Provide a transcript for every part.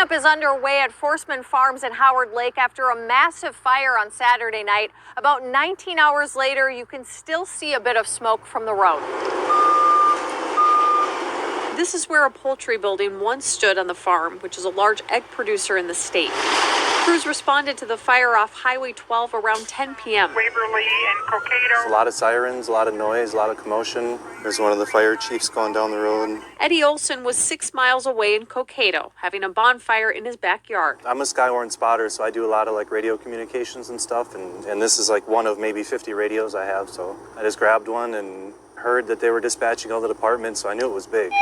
Cleanup is underway at Forsman Farms in Howard Lake after a massive fire on Saturday night. About 19 hours later, you can still see a bit of smoke from the road. This is where a poultry building once stood on the farm, which is a large egg producer in the state. Crews responded to the fire off Highway 12 around 10 p.m. Waverly and Cokato. A lot of sirens, a lot of noise, a lot of commotion. There's one of the fire chiefs going down the road. Eddie Olson was 6 miles away in Cokato, having a bonfire in his backyard. I'm a Skywarn spotter, so I do a lot of radio communications and stuff, and this is one of maybe 50 radios I have, so I just grabbed one and heard that they were dispatching all the departments, so I knew it was big.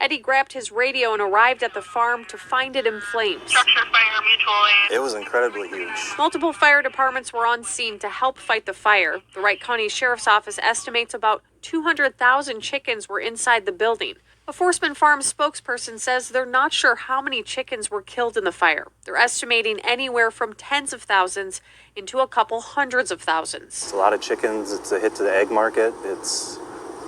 Eddie grabbed his radio and arrived at the farm to find it in flames. Structure fire, mutual aid. It was incredibly huge. Multiple fire departments were on scene to help fight the fire. The Wright County Sheriff's Office estimates about 200,000 chickens were inside the building. A Forsman Farms spokesperson says they're not sure how many chickens were killed in the fire. They're estimating anywhere from tens of thousands into a couple hundreds of thousands. It's a lot of chickens. It's a hit to the egg market. It's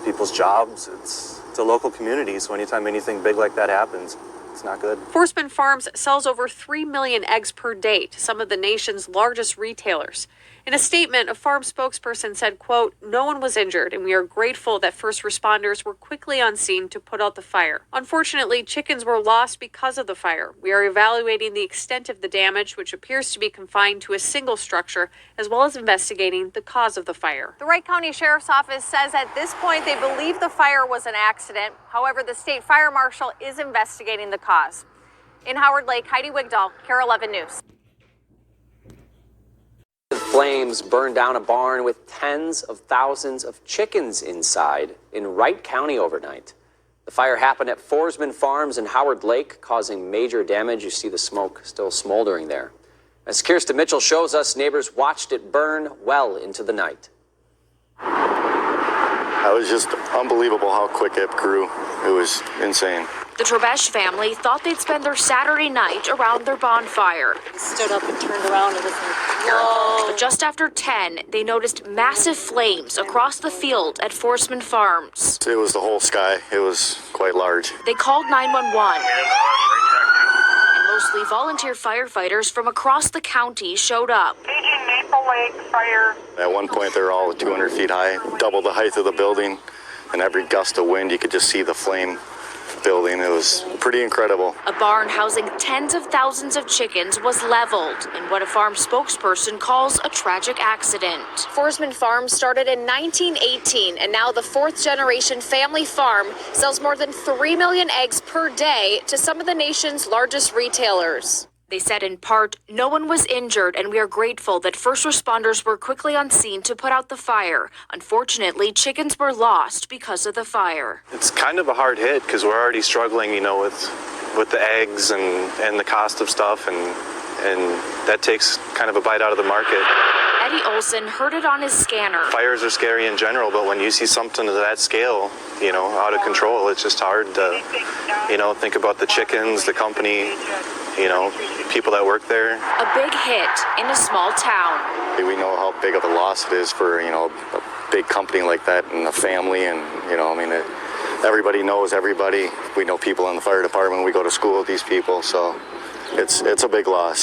people's jobs. It's a local community, so anytime anything big like that happens, it's not good. Forsman Farms sells over 3 million eggs per day to some of the nation's largest retailers. In a statement, a farm spokesperson said, quote, "No one was injured, and we are grateful that first responders were quickly on scene to put out the fire. Unfortunately, chickens were lost because of the fire. We are evaluating the extent of the damage, which appears to be confined to a single structure, as well as investigating the cause of the fire." The Wright County Sheriff's Office says at this point they believe the fire was an accident. However, the state fire marshal is investigating the cause. In Howard Lake, Heidi Wigdahl, KARE 11 News. Flames burned down a barn with tens of thousands of chickens inside in Wright County overnight. The fire happened at Forsman Farms in Howard Lake, causing major damage. You see the smoke still smoldering there. As Kirsten Mitchell shows us, neighbors watched it burn well into the night. It was just unbelievable how quick it grew. It was insane. The Trebesh family thought they'd spend their Saturday night around their bonfire. He stood up and turned around and was like, whoa. But just after 10, they noticed massive flames across the field at Forsman Farms. It was the whole sky. It was quite large. They called 911. And mostly volunteer firefighters from across the county showed up. Paging Maple Lake fire. At one point, they were all 200 feet high, double the height of the building, and every gust of wind, you could just see the flame building. It was pretty incredible. A barn housing tens of thousands of chickens was leveled in what a farm spokesperson calls a tragic accident. Forsman Farms started in 1918, and now the fourth-generation family farm sells more than 3 million eggs per day to some of the nation's largest retailers. They said in part, "No one was injured, and we are grateful that first responders were quickly on scene to put out the fire. Unfortunately, chickens were lost because of the fire." It's kind of a hard hit because we're already struggling, with the eggs and the cost of stuff, and that takes kind of a bite out of the market. Eddie Olson heard it on his scanner. Fires are scary in general, but when you see something of that scale, out of control, it's just hard to, think about the chickens, the company, people that work there. A big hit in a small town. We know how big of a loss it is for, a big company like that and a family, and, everybody knows everybody. We know people in the fire department. We go to school with these people, so it's a big loss.